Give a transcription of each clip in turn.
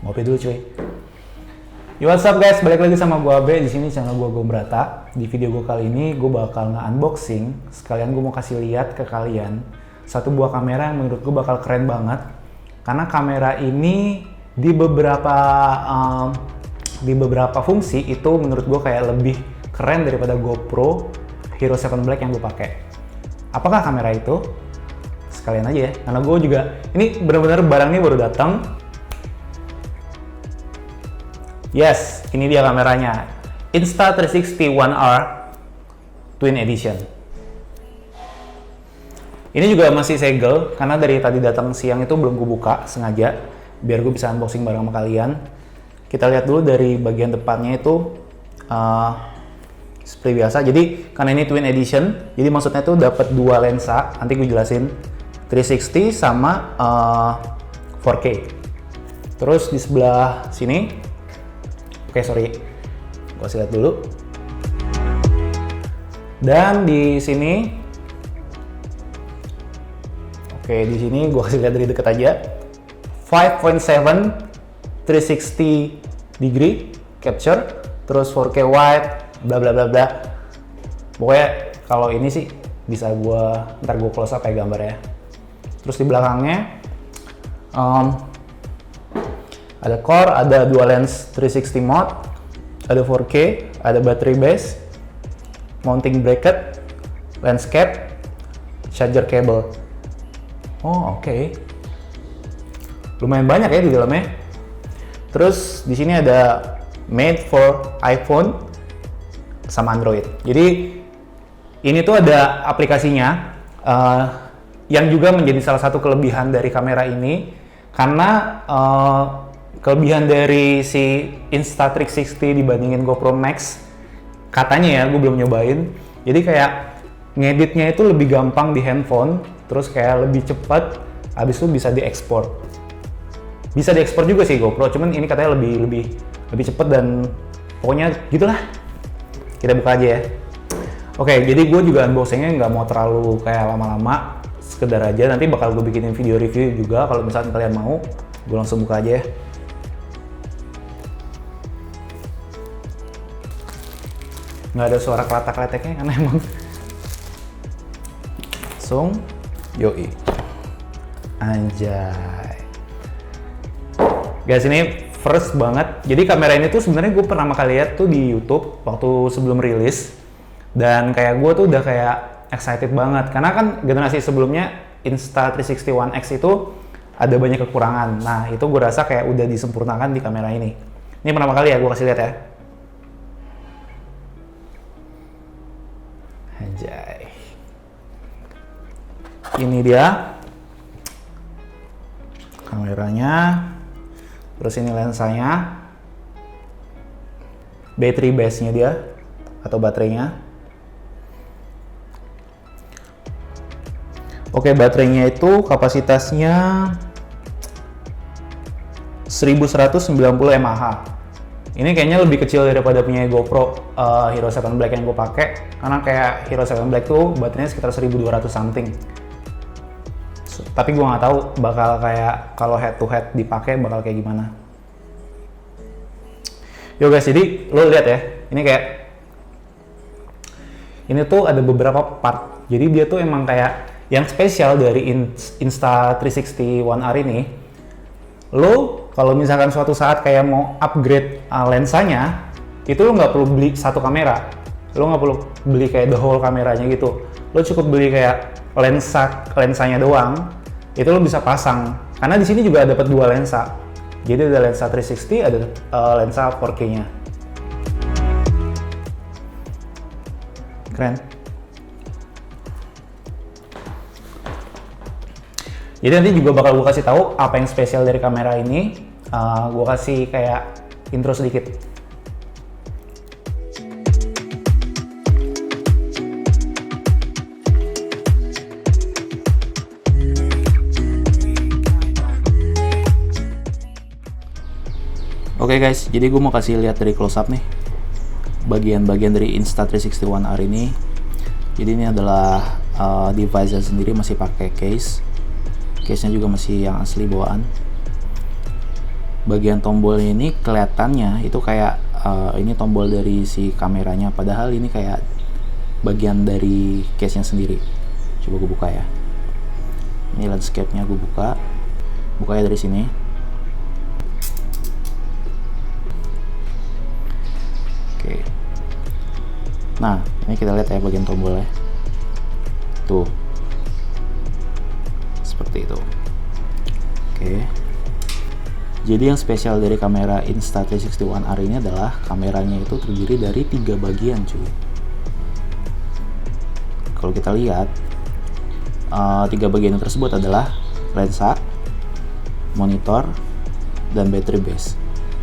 Ngopi dulu cuy. Yo, what's up guys, balik lagi sama gua Abe di sini channel gua Brata. Di video gua kali ini gua bakal nge-unboxing, sekalian gua mau kasih lihat ke kalian satu buah kamera yang menurut gua bakal keren banget. Karena kamera ini di beberapa fungsi itu menurut gua kayak lebih keren daripada GoPro Hero 7 Black yang gua pakai. Apakah kamera itu? Sekalian aja ya, karena gua juga ini benar-benar barangnya baru datang. Yes, ini dia kameranya. Insta360 One R Twin Edition. Ini juga masih segel, karena dari tadi datang siang itu belum gue buka sengaja, biar gue bisa unboxing bareng sama kalian. Kita lihat dulu dari bagian depannya itu seperti biasa. Jadi karena ini Twin Edition, jadi maksudnya itu dapat dua lensa. Nanti gue jelasin 360 sama 4K. Terus di sebelah sini. Oke, sorry, gua kasih lihat dulu. Dan di sini, oke, di sini gua kasih lihat dari dekat aja. 5.7 360 degree capture, terus 4K wide, bla bla bla bla. Pokoknya kalau ini sih bisa ntar gua close up ya gambarnya. Terus di belakangnya ada core, ada dual lens 360 mode, ada 4K, ada battery base, mounting bracket, lens cap, charger cable. Oh, oke. Lumayan banyak ya di dalamnya. Terus di sini ada made for iPhone sama Android. Jadi ini tuh ada aplikasinya yang juga menjadi salah satu kelebihan dari kamera ini, karena kelebihan dari si Insta360 dibandingin GoPro Max, katanya ya, gue belum nyobain, jadi kayak ngeditnya itu lebih gampang di handphone, terus kayak lebih cepat, habis itu bisa diekspor. Bisa diekspor juga sih GoPro, cuman ini katanya lebih cepat dan pokoknya gitulah. Kita buka aja ya. Oke, jadi gue juga unboxingnya nggak mau terlalu kayak lama-lama, sekedar aja. Nanti bakal gue bikinin video review juga kalau misalnya kalian mau. Gue langsung buka aja ya. Nggak ada suara keletak-keleteknya karena emang langsung yoi anjay guys, ini first banget. Jadi kamera ini tuh sebenarnya gue pertama kali lihat tuh di YouTube waktu sebelum rilis, dan kayak gue tuh udah kayak excited banget karena kan generasi sebelumnya Insta360 One X itu ada banyak kekurangan. Nah itu gue rasa kayak udah disempurnakan di kamera ini. Ini pertama kali ya gue kasih lihat ya. Anjay. Ini dia kameranya. Terus ini lensanya. Battery base-nya dia atau baterainya. Oke, baterainya itu kapasitasnya 1190 mAh. Ini kayaknya lebih kecil daripada punya GoPro Hero 7 Black yang gue pakai, karena kayak Hero 7 Black tuh baterainya sekitar 1200 something. Tapi gue nggak tahu bakal kayak kalau head to head dipakai bakal kayak gimana. Yo guys, jadi lo lihat ya, ini kayak ini tuh ada beberapa part. Jadi dia tuh emang kayak yang spesial dari Insta360 One R ini. Lo kalau misalkan suatu saat kayak mau upgrade lensanya, itu lo nggak perlu beli satu kamera, lo nggak perlu beli kayak the whole kameranya gitu. Lo cukup beli kayak lensanya doang, itu lo bisa pasang. Karena di sini juga dapat dua lensa, jadi ada lensa 360, ada lensa 4K-nya. Keren. Jadi nanti juga bakal gue kasih tahu apa yang spesial dari kamera ini. Gue kasih kayak intro sedikit. Oke guys, jadi gue mau kasih lihat dari close up nih bagian-bagian dari Insta360 One R ini. Jadi ini adalah device-nya sendiri masih pakai case. Case-nya juga masih yang asli bawaan. bagian tombolnya ini kelihatannya itu kayak ini tombol dari si kameranya, padahal ini kayak bagian dari case-nya sendiri. Coba gue buka ya. Ini landscape-nya gue bukanya dari sini. Oke. Nah, ini kita lihat ya bagian tombolnya. Tuh. Seperti itu. Oke. Jadi yang spesial dari kamera Insta360 One R ini adalah kameranya itu terdiri dari 3 bagian, cuy. Kalau kita lihat 3 bagian tersebut adalah lensa, monitor, dan battery base.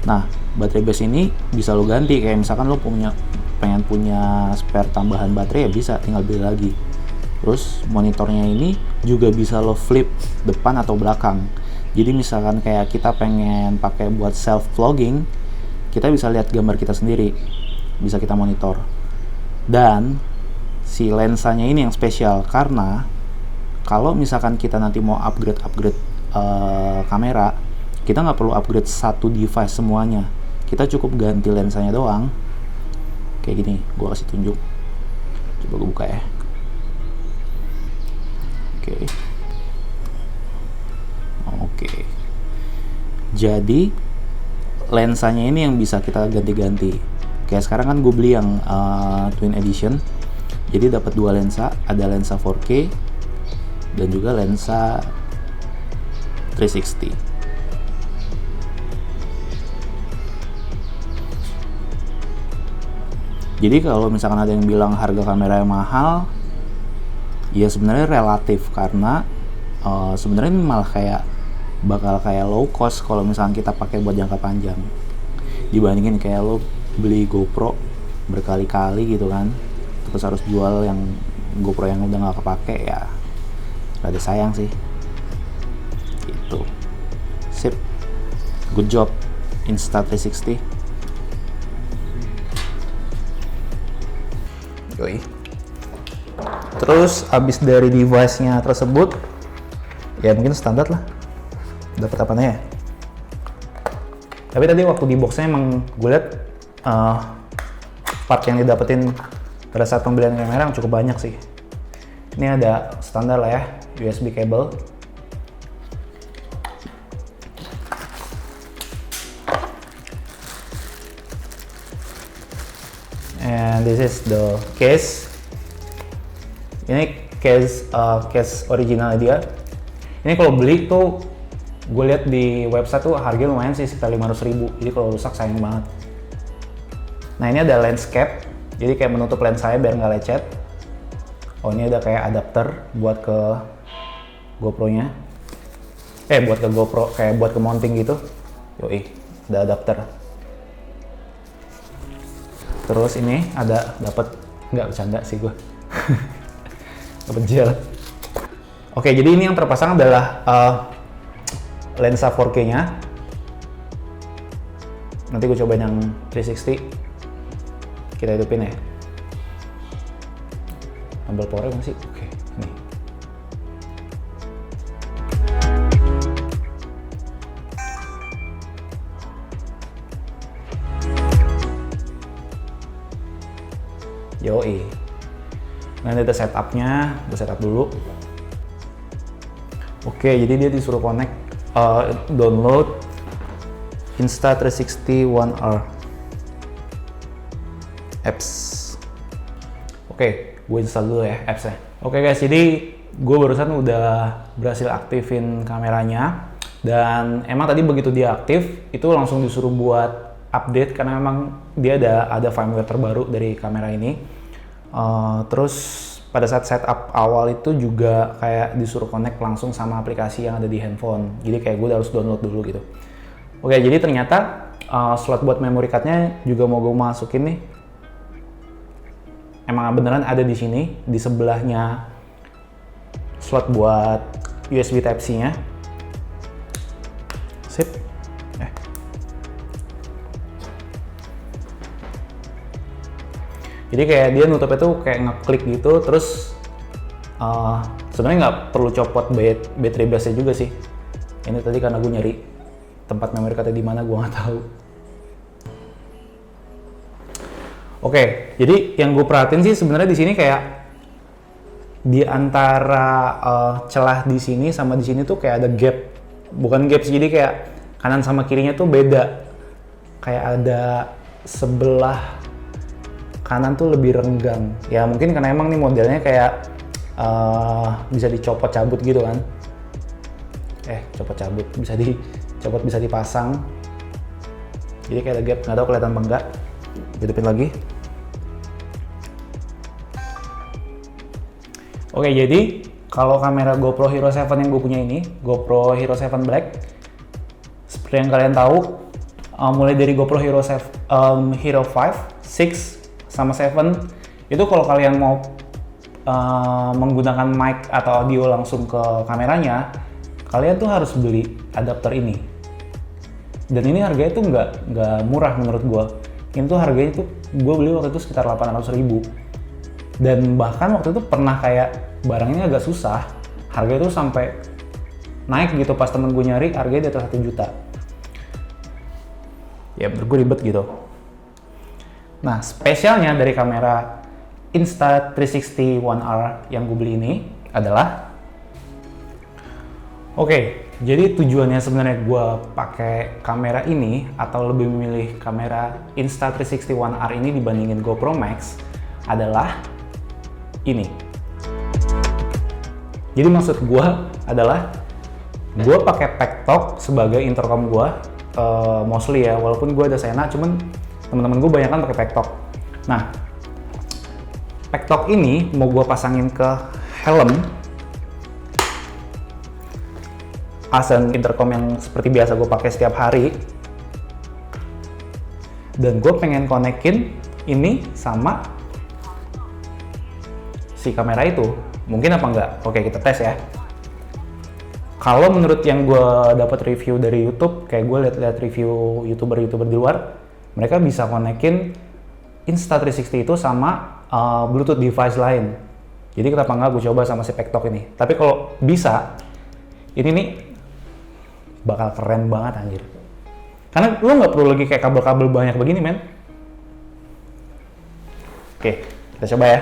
Nah, battery base ini bisa lo ganti, kayak misalkan lo pengen punya spare tambahan baterai ya bisa, tinggal beli lagi. Terus monitornya ini juga bisa lo flip depan atau belakang. Jadi misalkan kayak kita pengen pakai buat self vlogging, kita bisa lihat gambar kita sendiri, bisa kita monitor. Dan si lensanya ini yang spesial karena kalau misalkan kita nanti mau upgrade kamera, kita nggak perlu upgrade satu device semuanya, kita cukup ganti lensanya doang. Kayak gini, gue kasih tunjuk. Coba gue buka ya. Oke. Jadi lensanya ini yang bisa kita ganti-ganti. Kayak sekarang kan gue beli yang Twin Edition. Jadi dapat 2 lensa, ada lensa 4K dan juga lensa 360. Jadi kalau misalkan ada yang bilang harga kamera yang mahal, ya sebenarnya relatif karena sebenarnya ini malah bakal kayak low cost kalau misalkan kita pakai buat jangka panjang dibandingin kayak lo beli GoPro berkali-kali gitu kan, terus harus jual yang GoPro yang udah nggak kepake, ya rada sayang sih gitu. Sip, good job Insta360. Yoi. Terus abis dari device-nya tersebut, ya mungkin standar lah. Dapat apanya ya? Tapi tadi waktu di box-nya emang gue liat part yang didapetin pada saat pembelian kamera yang cukup banyak sih. Ini ada standar lah ya, USB cable. And this is the case. Ini case original dia. Ini kalau beli tuh gue lihat di website tuh harganya lumayan sih, sekitar 500.000. Jadi kalau rusak sayang banget. Nah, ini ada lens cap. Jadi kayak menutup lens saya biar nggak lecet. Oh, ini ada kayak adapter buat ke GoPro-nya. Buat ke GoPro, kayak buat ke mounting gitu. Yoi, ada adapter. Terus ini ada nggak bercanda sih gue. Dapat gel. Oke, jadi ini yang terpasang adalah lensa 4K-nya. Nanti gue cobain yang 360. Kita hidupin ya. Ambil powernya masih. Oke, nih. Yoi. Nanti ada setupnya, kita setup dulu. Oke, jadi dia disuruh connect, download Insta360 One R apps. Oke, gue install dulu ya appsnya. Oke guys, jadi gue barusan udah berhasil aktifin kameranya, dan emang tadi begitu dia aktif, itu langsung disuruh buat update karena memang dia ada firmware terbaru dari kamera ini. Terus pada saat setup awal itu juga kayak disuruh connect langsung sama aplikasi yang ada di handphone. Jadi kayak gue harus download dulu gitu. Oke, jadi ternyata slot buat memory card-nya juga mau gue masukin nih. Emang beneran ada di sini, di sebelahnya slot buat USB Type-C-nya. Sip. Jadi kayak dia nutupnya tuh kayak ngeklik gitu, terus sebenarnya nggak perlu copot battery base-nya juga sih. Ini tadi karena gue nyari tempat memory card di mana gue nggak tahu. Oke, jadi yang gue perhatiin sih sebenarnya di sini kayak di antara celah di sini sama di sini tuh kayak ada gap, bukan gap sih, jadi kayak kanan sama kirinya tuh beda, kayak ada sebelah kanan tuh lebih renggang. Ya mungkin karena emang nih modelnya kayak bisa dicopot cabut gitu kan. Copot cabut, bisa dicopot, bisa dipasang. Jadi kayak ada gap, nggak tahu kelihatan apa enggak. Hidupin lagi. Oke, jadi kalau kamera GoPro Hero 7 yang gue punya ini, GoPro Hero 7 Black, seperti yang kalian tahu, mulai dari GoPro Hero 5, 6, sama 7, itu kalau kalian mau menggunakan mic atau audio langsung ke kameranya, kalian tuh harus beli adapter ini. Dan ini harganya tuh nggak murah menurut gue. Ini tuh harganya tuh gue beli waktu itu sekitar 800.000. Dan bahkan waktu itu pernah kayak barangnya agak susah, harganya tuh sampai naik gitu pas temen gue nyari, harganya di atas 1 juta. Ya menurut gue ribet gitu. Nah, spesialnya dari kamera Insta360 One R yang gue beli ini adalah, jadi tujuannya sebenarnya gue pakai kamera ini atau lebih memilih kamera Insta360 One R ini dibandingin GoPro Max adalah ini. Jadi maksud gue adalah gue pakai Pektok sebagai intercom gue, mostly ya, walaupun gue ada Sena, cuman teman-teman gue banyak kan pakai Pektok. Nah, Pektok ini mau gue pasangin ke helm as an intercom yang seperti biasa gue pakai setiap hari. Dan gue pengen konekin ini sama si kamera itu. Mungkin apa enggak? Oke, kita tes ya. Kalau menurut yang gue dapat review dari YouTube, kayak gue lihat review YouTuber di luar, mereka bisa konekin Insta360 itu sama Bluetooth device lain. Jadi kenapa nggak gue coba sama si Pektok ini. Tapi kalau bisa, ini nih bakal keren banget anjir. Karena lo nggak perlu lagi kayak kabel-kabel banyak begini, men. Oke, kita coba ya.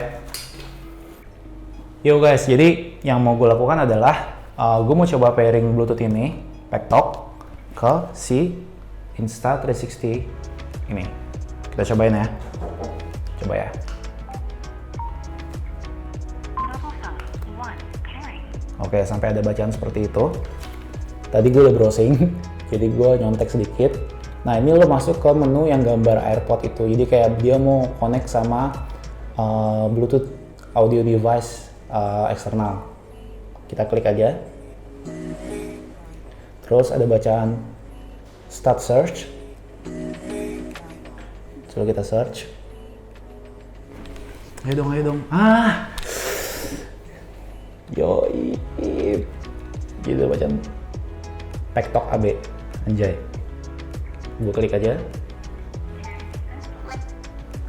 Yo guys, jadi yang mau gue lakukan adalah gue mau coba pairing Bluetooth ini, Pektok, ke si Insta360 ini. Kita cobain ya. Coba ya. Oke, sampai ada bacaan seperti itu. Tadi gue udah browsing, jadi gue nyontek sedikit. Nah, ini lo masuk ke menu yang gambar AirPod itu. Jadi kayak dia mau connect sama Bluetooth audio device eksternal. Kita klik aja. Terus ada bacaan Start Search. Coba kita search. Ayo dong. Yoi. Gitu bacaan Pektok AB. Anjay. Gue klik aja.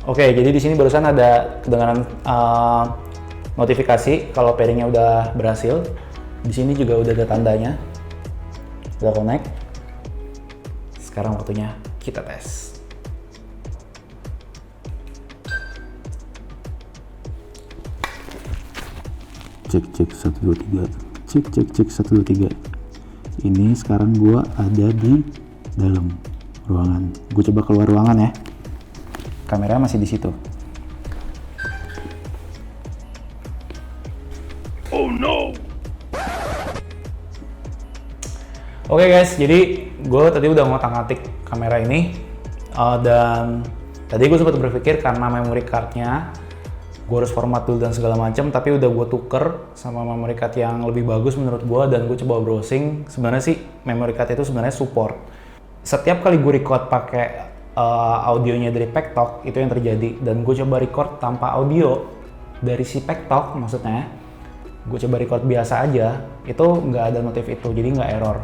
Oke, jadi di sini barusan ada kedengaran notifikasi kalau pairingnya udah berhasil. Di sini juga udah ada tandanya. Udah connect. Sekarang waktunya kita tes. Cek 1 2 3. Cek 1 2 3. Ini sekarang gua ada di dalam ruangan. Gue coba keluar ruangan ya. Kamera masih di situ. Oh no. Oke guys, jadi gue tadi udah ngotak-ngatik kamera ini dan tadi gue sempat berpikir karena memory cardnya gue harus format dulu dan segala macam, tapi udah gue tuker sama memory card yang lebih bagus menurut gue, dan gue coba browsing. Sebenarnya sih memory card itu sebenarnya support. Setiap kali gue record pakai audionya dari Pektok, itu yang terjadi. Dan gue coba record tanpa audio dari si Pektok, maksudnya gue coba record biasa aja, itu nggak ada notif itu, jadi nggak error.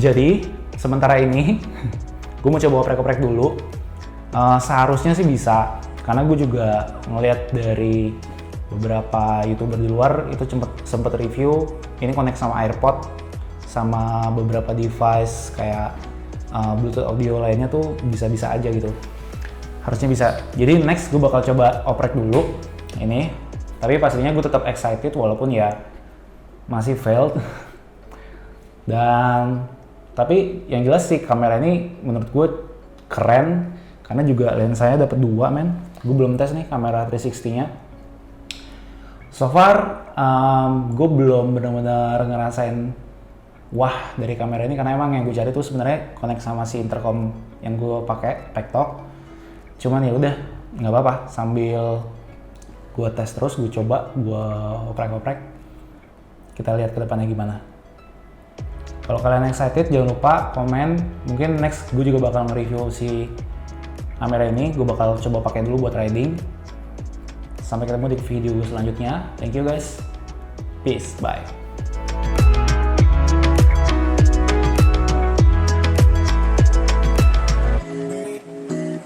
Jadi sementara ini gue mau coba oprek-oprek dulu. Seharusnya sih bisa, karena gue juga ngeliat dari beberapa YouTuber di luar itu sempet review ini connect sama AirPod sama beberapa device kayak Bluetooth audio lainnya tuh bisa-bisa aja gitu. Harusnya bisa. Jadi next gue bakal coba oprek dulu ini. Tapi pastinya gue tetap excited walaupun ya masih failed. Dan tapi yang jelas sih kamera ini menurut gue keren karena juga lensanya dapat 2 men. Gue belum tes nih kamera 360-nya. So far gue belum benar-benar ngerasain wah dari kamera ini karena emang yang gue cari tuh sebenarnya connect sama si intercom yang gue pakai Tektok. Cuman ya udah nggak apa-apa, sambil gue tes terus, gue coba, gue oprek-oprek, kita lihat ke depannya gimana. Kalau kalian excited jangan lupa komen, mungkin next gue juga bakal nge-review si kamera ini, gue bakal coba pakai dulu buat riding. Sampai ketemu di video selanjutnya, thank you guys, peace, bye.